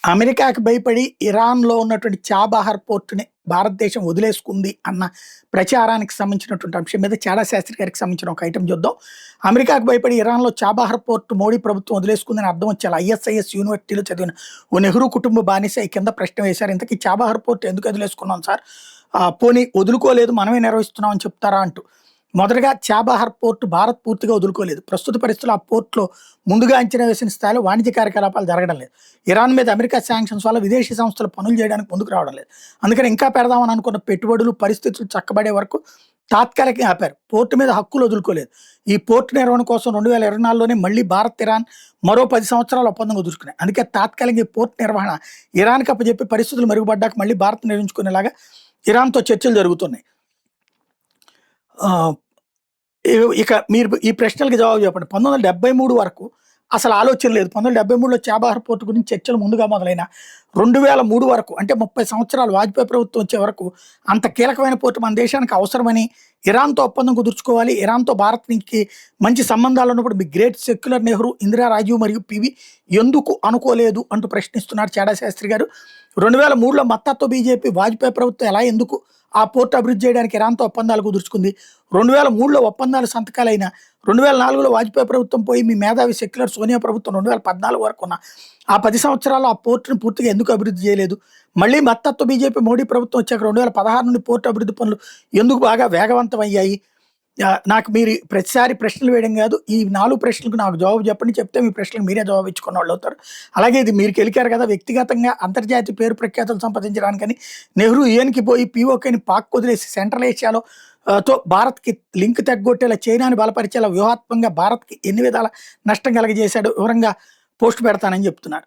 అమెరికాకి భయపడి ఇరాన్‌లో ఉన్నటువంటి చాబహార్ పోర్ట్‌ని భారతదేశం వదిలేసుకుంది అన్న ప్రచారానికి సంబంధించినటువంటి అంశం మీద చాడా శాస్త్రి గారికి సంబంధించిన ఒక ఐటెమ్ చూద్దాం. అమెరికాకి భయపడి ఇరాన్‌లో చాబహార్ పోర్ట్ మోడీ ప్రభుత్వం వదిలేసుకుందని అర్థం వచ్చేలా ఐఎస్ఐఎస్ యూనివర్సిటీలో చదివిన ఓ నెహ్రూ కుటుంబ బానిస ఈ కింద ప్రశ్న వేశారు. ఇంతకీ చాబహార్ పోర్ట్ ఎందుకు వదిలేసుకున్నాం సార్? పోనీ వదులుకోలేదు మనమే నిర్వహిస్తున్నాం అని చెప్తారా అంటూ. మొదటగా చాబహార్ పోర్ట్ భారత్ పూర్తిగా వదులుకోలేదు. ప్రస్తుత పరిస్థితుల్లో ఆ పోర్ట్‌లో ముందుగా అంచనా వేసిన స్థాయిలో వాణిజ్య కార్యకలాపాలు జరగడం లేదు. ఇరాన్ మీద అమెరికా శాంక్షన్స్ వల్ల విదేశీ సంస్థలు పనులు చేయడానికి ముందుకు రావడం లేదు. అందుకని ఇంకా పెడదామని అనుకున్న పెట్టుబడులు, పరిస్థితులు చక్కబడే వరకు తాత్కాలికంగా ఆపారు. పోర్ట్ మీద హక్కులు వదులుకోలేదు. ఈ పోర్ట్ నిర్వహణ కోసం 2024లోనే మళ్ళీ భారత్, ఇరాన్ మరో 10 సంవత్సరాల ఒప్పందం కుదుర్చుకున్నాయి. అందుకే తాత్కాలికంగా ఈ పోర్ట్ నిర్వహణ ఇరాన్‌కి అప్పజెప్పి పరిస్థితులు మెరుగుపడ్డాక మళ్ళీ భారత్ నిర్మించుకునేలాగా ఇరాన్‌తో చర్చలు జరుగుతున్నాయి. ఆహ్, ఇక మీరు ఈ ప్రశ్నలకి జవాబు చెప్పండి. 1973 వరకు అసలు ఆలోచన లేదు. 1973లో చాబహార్ పోర్ట్ గురించి చర్చలు ముందుగా మొదలైన 2003 వరకు అంటే 30 సంవత్సరాలు వాజ్పేయి ప్రభుత్వం వచ్చే వరకు అంత కీలకమైన పోర్ట్ మన దేశానికి అవసరమని ఇరాన్‌తో ఒప్పందం కుదుర్చుకోవాలి. ఇరాన్‌తో భారత్‌కి మంచి సంబంధాలు ఉన్నప్పుడు మీ గ్రేట్ సెక్యులర్ నెహ్రూ, ఇందిరా, రాజీవ్ మరియు పివి ఎందుకు అనుకోలేదు అంటూ ప్రశ్నిస్తున్నారు చాడా శాస్త్రి గారు. 2003లో మద్దతు బీజేపీ వాజ్పేయి ప్రభుత్వం ఎందుకు ఆ పోర్ట్ అభివృద్ధి చేయడానికి ఇరాన్‌తో ఒప్పందాలు కుదుర్చుకుంది. 2003లో ఒప్పందాలు సంతకాలైన 2004లో వాజ్పేయి ప్రభుత్వం పోయి మీ మేధావి సెక్యులర్ సోనియా ప్రభుత్వం 2014 వరకు ఉన్న ఆ 10 సంవత్సరాల్లో ఆ పోర్ట్‌ని పూర్తిగా ఎందుకు అభివృద్ధి చేయలేదు? మళ్ళీ మద్దతు బీజేపీ మోడీ ప్రభుత్వం వచ్చాక 2016 నుండి పోర్ట్ అభివృద్ధి పనులు ఎందుకు బాగా వేగవంతం అయ్యాయి? నాకు మీరు ప్రతిసారి ప్రశ్నలు వేయడం కాదు. ఈ 4 ప్రశ్నలకు నాకు జవాబు చెప్పండి. చెప్తే మీ ప్రశ్నలకు మీరే జవాబు ఇచ్చుకున్న వాళ్ళు అవుతారు. అలాగే ఇది మీరు గెలికారు కదా, వ్యక్తిగతంగా అంతర్జాతీయ పేరు ప్రఖ్యాతులు సంపాదించడానికని నెహ్రూ యూఎన్‌కి పోయి పీఓకేని పాక్ వదిలేసి సెంట్రల్ ఏషియాలో తో భారత్‌కి లింక్ తెగ్గొట్టేలా, చైనాని బలపరిచేలా వ్యూహాత్మకంగా భారత్‌కి ఎన్ని విధాల నష్టం కలగజేశాడో వివరంగా పోస్ట్ పెడతానని చెప్తున్నారు.